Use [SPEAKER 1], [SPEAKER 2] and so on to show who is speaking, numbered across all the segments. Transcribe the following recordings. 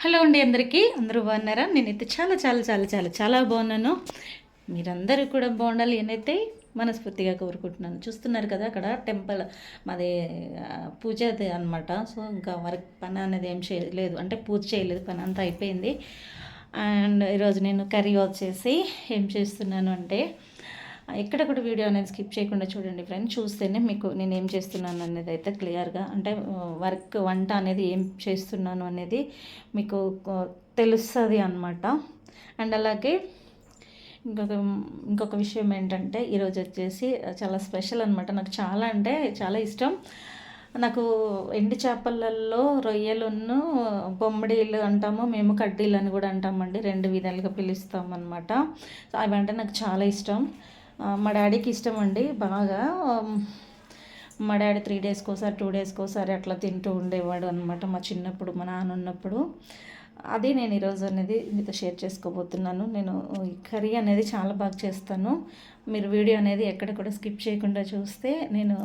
[SPEAKER 1] Hello అండి అందరికీ. అందరూ బాగున్నారా? నేనైతే చాలా చాలా చాలా చాలా చాలా బాగున్నాను. మీరందరూ కూడా బాగుండాలి నేనైతే మనస్ఫూర్తిగా కోరుకుంటున్నాను. చూస్తున్నారు కదా అక్కడ టెంపుల్ మాది పూజది అనమాట. సో ఇంకా వర్క్ పని అనేది ఏం చేయలేదు, అంటే పూజ చేయలేదు, పని అంతా అయిపోయింది. అండ్ ఈరోజు నేను కర్రీ వచ్చేసి ఏం చేస్తున్నాను అంటే, ఎక్కడ కూడా వీడియో అనేది స్కిప్ చేయకుండా చూడండి ఫ్రెండ్స్. చూస్తేనే మీకు నేను ఏం చేస్తున్నాను అనేది అయితే క్లియర్గా, అంటే వంట అనేది ఏం చేస్తున్నాను అనేది మీకు తెలుస్తుంది అన్నమాట. అండ్ అలాగే ఇంకొక ఇంకొక విషయం ఏంటంటే, ఈరోజు వచ్చేసి చాలా స్పెషల్ అనమాట. నాకు చాలా అంటే చాలా ఇష్టం. నాకు ఎండు చేపలలో రొయ్యలును బొమ్మడీలు అంటాము మేము, కడ్డీలు అని కూడా అంటామండి. రెండు విధాలుగా పిలుస్తాం అనమాట. అవి అంటే నాకు చాలా ఇష్టం. మా డాడీకి ఇష్టం అండి బాగా. మా డాడీ 3 డేస్కి ఒకసారి 2 డేస్కి ఒకసారి అట్లా తింటూ ఉండేవాడు అనమాట మా చిన్నప్పుడు, మా నాన్న ఉన్నప్పుడు. అది నేను ఈరోజు అనేది మీతో షేర్ చేసుకోబోతున్నాను. నేను ఈ కర్రీ అనేది చాలా బాగా చేస్తాను. మీరు వీడియో అనేది ఎక్కడ కూడా స్కిప్ చేయకుండా చూస్తే, నేను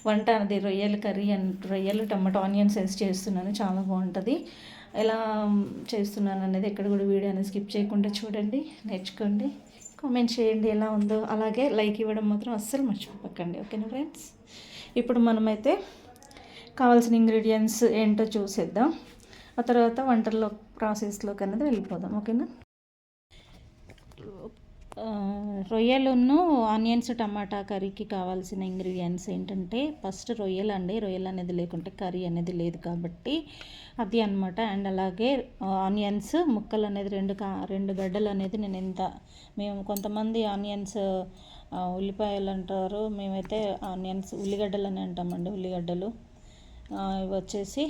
[SPEAKER 1] వంట అది రొయ్యల కర్రీ అండ్ రొయ్యలు టమాటో ఆనియన్స్ వేసి చేస్తున్నాను. చాలా బాగుంటుంది. ఎలా చేస్తున్నాను అనేది ఎక్కడ కూడా వీడియో అనేది స్కిప్ చేయకుండా చూడండి, నేర్చుకోండి, కామెంట్ చేయండి ఎలా ఉందో. అలాగే లైక్ ఇవ్వడం మాత్రం అస్సలు మర్చిపోకండి. ఓకేనా ఫ్రెండ్స్? ఇప్పుడు మనమైతే కావాల్సిన ఇంగ్రీడియంట్స్ ఏంటో చూసేద్దాం. ఆ తర్వాత వంటల్లో ప్రాసెస్లోకి అనేది వెళ్ళిపోదాం. ఓకేనా? రొయ్యలును ఆనియన్స్ టమాటా కర్రీకి కావాల్సిన ఇంగ్రీడియంట్స్ ఏంటంటే, ఫస్ట్ రొయ్యలు అండి. రొయ్యలు అనేది లేకుంటే కర్రీ అనేది లేదు కాబట్టి అది అనమాట. అండ్ అలాగే ఆనియన్స్ ముక్కలు అనేది రెండు గడ్డలు అనేది నేను మేము కొంతమంది ఆనియన్స్ ఉల్లిపాయలు అంటారు, మేమైతే ఆనియన్స్ ఉల్లిగడ్డలు అని అంటామండి. ఉల్లిగడ్డలు ఇవి వచ్చేసి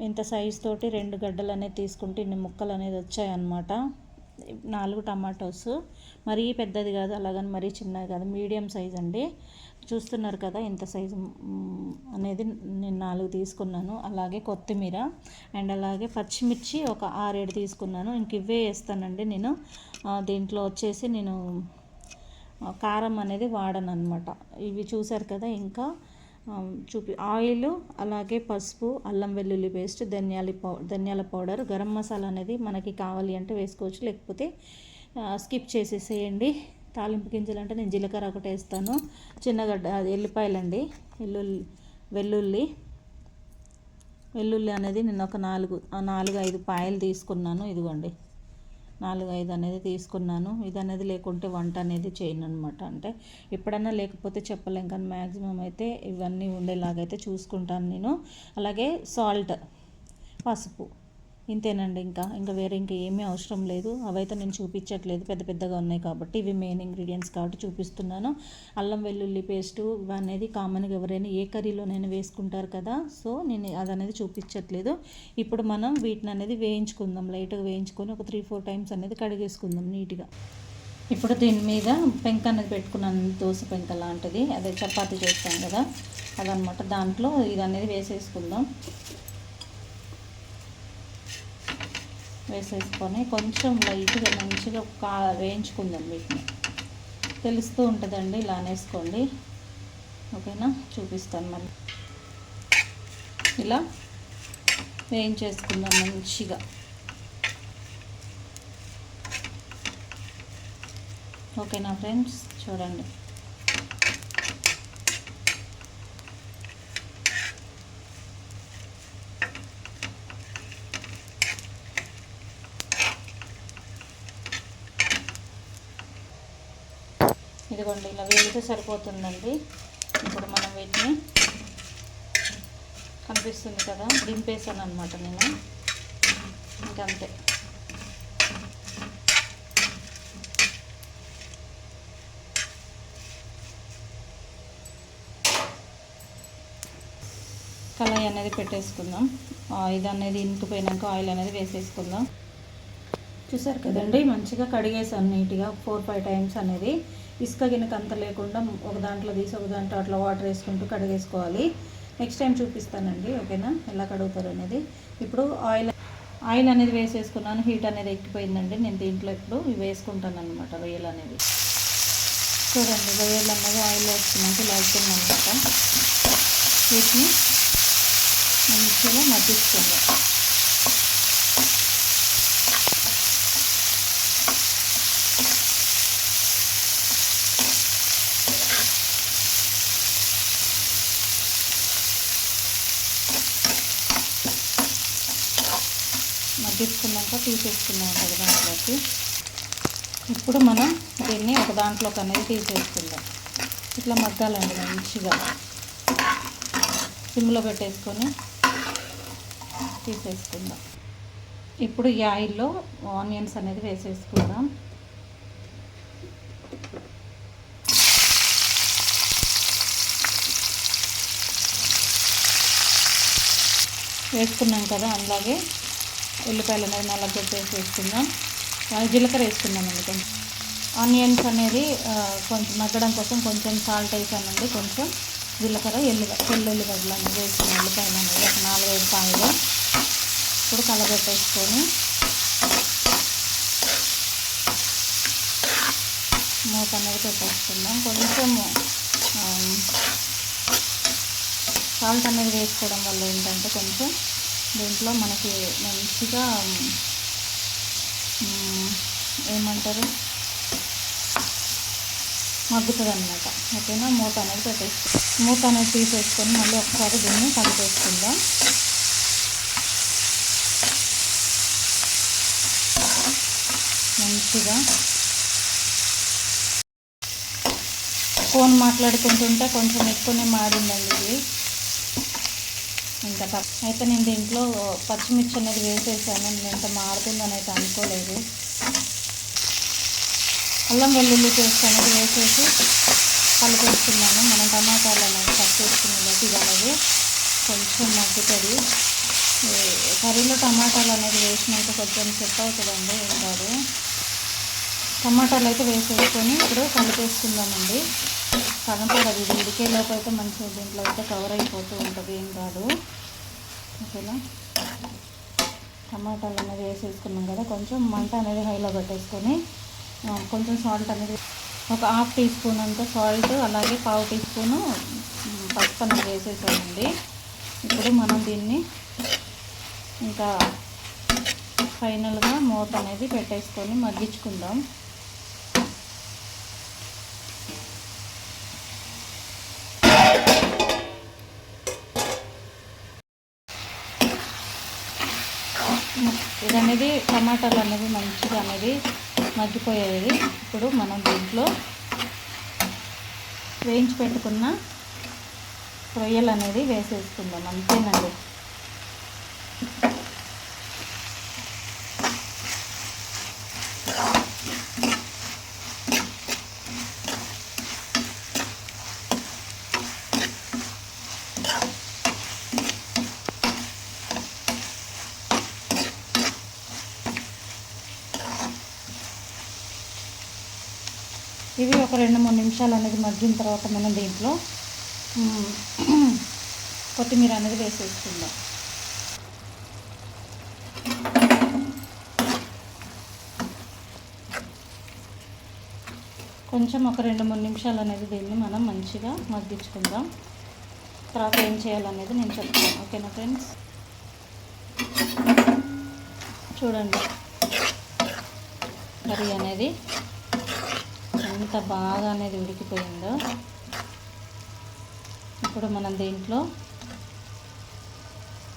[SPEAKER 1] ఇంత సైజు తోటి 2 గడ్డలు అనేది తీసుకుంటే ఇన్ని ముక్కలు అనేది వచ్చాయన్నమాట. 4 టమాటోస్, మరీ పెద్దది కాదు, అలాగని మరీ చిన్నది కాదు, మీడియం సైజ్ అండి. చూస్తున్నారు కదా ఇంత సైజు అనేది నేను 4 తీసుకున్నాను. అలాగే కొత్తిమీర అండ్ అలాగే పచ్చిమిర్చి ఒక 6-7 తీసుకున్నాను. ఇంక ఇవే వేస్తానండి నేను. దీంట్లో వచ్చేసి నేను కారం అనేది వాడను అనమాట. ఇవి చూసారు కదా. ఇంకా ఆయిల్, అలాగే పసుపు, అల్లం వెల్లుల్లి పేస్ట్, ధనియాల పౌడర్, గరం మసాలా అనేది మనకి కావాలి అంటే వేసుకోవచ్చు, లేకపోతే స్కిప్ చేసేసేయండి. తాలింపు గింజలు అంటే నేను జీలకర్ర ఒకటి వేస్తాను. చిన్నగడ్డ ఎల్లిపాయలండి, వెల్లుల్లి అనేది నేను ఒక 4-5 పాయలు తీసుకున్నాను. ఇదిగోండి 4-5 అనేది తీసుకున్నాను. ఇది అనేది లేకుంటే వంట అనేది చేయను అనమాట. అంటే ఎప్పుడన్నా లేకపోతే చెప్పలేం, కానీ మ్యాక్సిమం అయితే ఇవన్నీ ఉండేలాగైతే చూసుకుంటాను నేను. అలాగే సాల్ట్, పసుపు, ఇంతేనండి. ఇంకా వేరే ఏమీ అవసరం లేదు. అవైతే నేను చూపించట్లేదు, పెద్ద పెద్దగా ఉన్నాయి కాబట్టి. ఇవి మెయిన్ ఇంగ్రీడియంట్స్ కాబట్టి చూపిస్తున్నాను. అల్లం వెల్లుల్లి పేస్టు అనేది కామన్గా ఎవరైనా ఏ కర్రీలోనైనా వేసుకుంటారు కదా. సో నేను అది అనేది చూపించట్లేదు. ఇప్పుడు మనం వీటిని అనేది వేయించుకుందాం. లైట్గా వేయించుకొని ఒక 3-4 టైమ్స్ అనేది కడిగేసుకుందాం నీట్గా. ఇప్పుడు దీని మీద పెంక అనేది పెట్టుకున్నాను, దోశ పెంక లాంటిది, అదే చపాతీ చేస్తాం కదా అదనమాట. దాంట్లో ఇది అనేది వేసేసుకుందాం. వేసేసుకొని కొంచెం లైట్గా మంచిగా వేయించుకుందాం. వీటిని తెలుస్తూ ఉంటుందండి, ఇలా అనేసుకోండి. ఓకేనా? చూపిస్తాను మళ్ళీ. ఇలా వేయించేసుకుందాం మంచిగా. ఓకేనా ఫ్రెండ్స్? చూడండి. ఇదిగోండి ఇలా వేగితే సరిపోతుందండి. ఇప్పుడు మనం వీటిని కనిపిస్తుంది కదా, దింపేసాను అనమాట నేను. ఇంకంతే. కళాయి అనేది పెట్టేసుకుందాం. ఇది అనేది ఇంకిపోయినాక ఆయిల్ అనేది వేసేసుకుందాం. చూసారు కదండి, మంచిగా కడిగేసాను నీట్గా 4-5 టైమ్స్ అనేది. ఇసుక గిన్నెకి అంత లేకుండా ఒక దాంట్లో తీసి ఒక దాంట్లో అట్లా వాటర్ వేసుకుంటూ కడిగేసుకోవాలి. నెక్స్ట్ టైం చూపిస్తానండి. ఓకేనా? ఎలా కడుగుతారు అనేది. ఇప్పుడు ఆయిల్ అనేది వేసేసుకున్నాను. హీట్ అనేది ఎక్కిపోయిందండి. నేను దీంట్లో ఇప్పుడు ఇవి వేసుకుంటాను అనమాట. రొయ్యలు అనేది చూడండి. రొయ్యలు అనేది ఆయిల్ వేసుకున్నాక ఇలా అవుతుందన్నమాట. వీటిని మంచిగా మగ్గించుకుందాం. మగ్గించుకున్నాక తీసేసుకున్నాం ఒక దాంట్లోకి. ఇప్పుడు మనం దీన్ని ఒక దాంట్లోకి అనేది తీసేసుకుందాం. ఇట్లా మగ్గాలండి మంచిగా. సిమ్లో పెట్టేసుకొని తీసేసుకుందాం. ఇప్పుడు ఈ ఆయిల్లో ఆనియన్స్ అనేది వేసేసుకుందాం. వేసుకున్నాం కదా, అలాగే ఉల్లిపాయలు అనేది నల్లగొట్టేసి వేసుకుందాం. జీలకర్ర వేసుకుందామండి. కొంచెం ఆనియన్స్ అనేది కొంచెం మగ్గడం కోసం కొంచెం సాల్ట్ వేసానండి. కొంచెం జీలకర్ర, వెల్లుల్లిగడ్డలు అనేది వేసుకున్న ఉల్లిపాయలు అనేది ఒక 4-5 పాయలు. ఇప్పుడు కలబెట్టేసుకొని మూత అనేది పెట్టేసుకుందాం. కొంచెము సాల్ట్ అనేది వేసుకోవడం వల్ల ఏంటంటే కొంచెం దీంట్లో మనకి మంచిగా ఏమంటారు మగ్గుతుంది అన్నమాట. ఓకేనా, మూత అనేది తీసేసుకొని మళ్ళీ ఒకసారి దీన్ని కలిపేసుకుందాం. మంచిగా ఫోన్ మాట్లాడుకుంటుంటే కొంచెం ఎక్కువనే మాడిందండి ఇది. ఇంకా అయితే నేను దీంట్లో పచ్చిమిర్చి అనేది వేసేసాను. నేను ఎంత మాడుతుందని అయితే అనుకోలేదు. అల్లం వెల్లుల్లి పేస్ట్ అనేది వేసేసి కలిపేస్తున్నాను. మనం టమాటాలు అనేది కట్ చేసుకునేది ఇది అనేది కొంచెం మగ్గుతుంది. కర్రీలో టమాటాలు అనేది వేసినాక కొంచెం సెట్ అవుతుందండి, ఏం కాదు. టమాటాలు అయితే వేసేసుకొని ఇప్పుడు కలిపేసుకుందామండి. కనపడదు, ఇది ఉడికేలోపు అయితే మంచిగా దీంట్లో అయితే కవర్ అయిపోతూ ఉంటుంది, ఏం కాదు. ఓకేనా, టమాటాలు అనేది వేసేసుకున్నాం కదా, కొంచెం మంట అనేది హైలో పెట్టేసుకొని కొంచెం సాల్ట్ అనేది ఒక 1/2 టీ స్పూన్ అంత సాల్ట్, అలాగే 1/4 టీ స్పూను పసుపు అనేది వేసేసామండి. ఇప్పుడు మనం దీన్ని ఇంకా ఫైనల్గా మూత అనేది పెట్టేసుకొని మగ్గించుకుందాం. ఇది అనేది టమాటాలు అనేది మంచిగా అనేది మగ్గిపోయేది. ఇప్పుడు మనం దీంట్లో వేయించి పెట్టుకున్న రొయ్యలు అనేది వేసేసుకుందాం. అంతేనండి. ఇవి ఒక 2-3 నిమిషాలు అనేది మగ్గిన తర్వాత మనం దీంట్లో కొత్తిమీర అనేది వేసేసుకుందాం. కొంచెం ఒక 2-3 నిమిషాలు అనేది దీన్ని మనం మంచిగా మగ్గించుకుందాం. తర్వాత ఏం చేయాలనేది నేను చెప్తాను. ఓకేనా ఫ్రెండ్స్, చూడండి కర్రీ అనేది ఎంత బాగా అనేది ఉడికిపోయిందో. ఇప్పుడు మనం దీంట్లో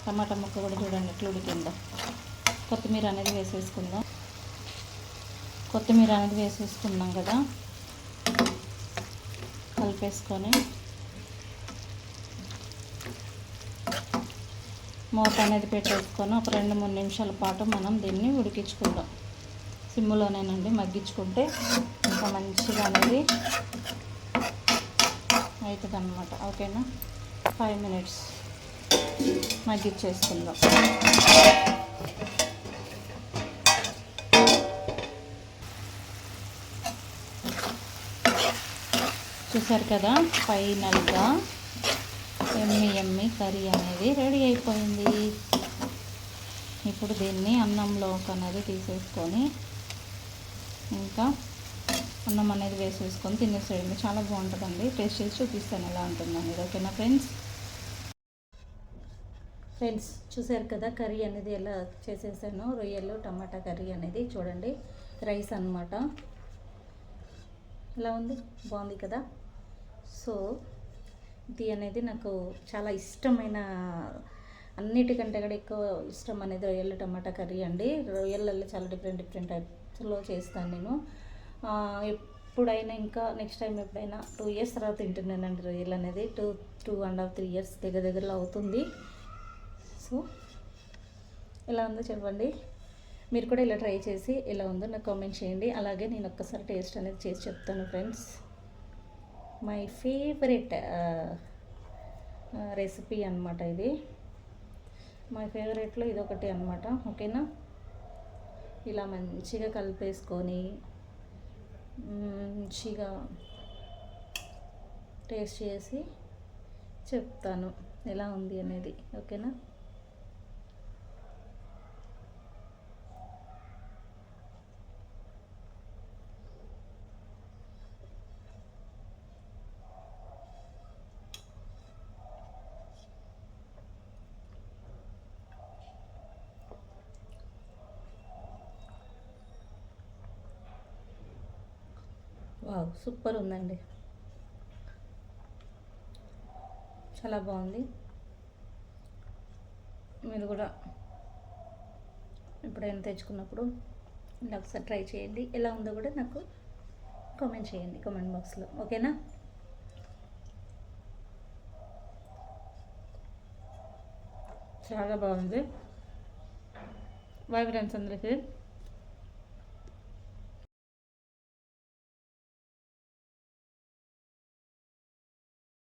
[SPEAKER 1] టమాటా ముక్క కూడా చూడండి ఎట్లా ఉడికిందో. కొత్తిమీర అనేది వేసేసుకున్నాం కదా, కలిపేసుకొని మూత అనేది పెట్టేసుకొని ఒక 2-3 నిమిషాల పాటు మనం దీన్ని ఉడికించుకుందాం. సిమ్లోనేనండి, మగ్గించుకుంటే ఇంకా మంచిగా అనేది అవుతుంది అన్నమాట. ఓకేనా, 5 మినిట్స్ మగ్గిచ్చేసుకుందాం. చూసారు కదా, ఫైనల్గా ఎమ్మి కర్రీ అనేది రెడీ అయిపోయింది. ఇప్పుడు దీన్ని అన్నంలోకి అనేది తీసేసుకొని ఇంకా అన్నం అనేది వేసేసుకొని తినేసేయండి. చాలా బాగుంటుందండి. టేస్ట్ చేసి చూపిస్తాను ఎలా ఉంటుందని. ఓకేనా ఫ్రెండ్స్, చూసారు కదా కర్రీ అనేది ఎలా చేసేసాను. రొయ్యలు టమాటా కర్రీ అనేది చూడండి, రైస్ అన్నమాట. ఎలా ఉంది, బాగుంది కదా. సో ఇది అనేది నాకు చాలా ఇష్టమైన అన్నిటికంటే కూడా ఎక్కువ ఇష్టం అనేది రొయ్యల టమాటా కర్రీ అండి. రొయ్యలలో చాలా డిఫరెంట్ డిఫరెంట్ టైప్స్లో చేస్తాను నేను. ఎప్పుడైనా ఇంకా నెక్స్ట్ టైం ఎప్పుడైనా 2 ఇయర్స్ తర్వాత తింటున్నానండి రొయ్యలు అనేది. 2.5 3 ఇయర్స్ దగ్గరలో అవుతుంది. సో ఎలా ఉందో చెప్పండి. మీరు కూడా ఇలా ట్రై చేసి ఎలా ఉందో నాకు కామెంట్ చేయండి. అలాగే నేను ఒక్కసారి టేస్ట్ అనేది చేసి చెప్తాను ఫ్రెండ్స్. మై ఫేవరెట్ రెసిపీ అనమాట ఇది. మై ఫేవరెట్లో ఇదొకటి అనమాట. ఓకేనా, ఇలా మంచిగా కలిపేసుకొని మంచిగా టేస్ట్ చేసి చెప్తాను ఎలా ఉంది అనేది. ఓకేనా, వావ్ సూపర్ ఉందండి, చాలా బాగుంది. మీరు కూడా ఎప్పుడైనా తెచ్చుకున్నప్పుడు ఇలా ఒకసారి ట్రై చేయండి. ఎలా ఉందో కూడా నాకు కామెంట్ చేయండి కామెంట్ బాక్స్లో. ఓకేనా, చాలా బాగుంది. బాయ్ ఫ్రెండ్స్ అందరికీ.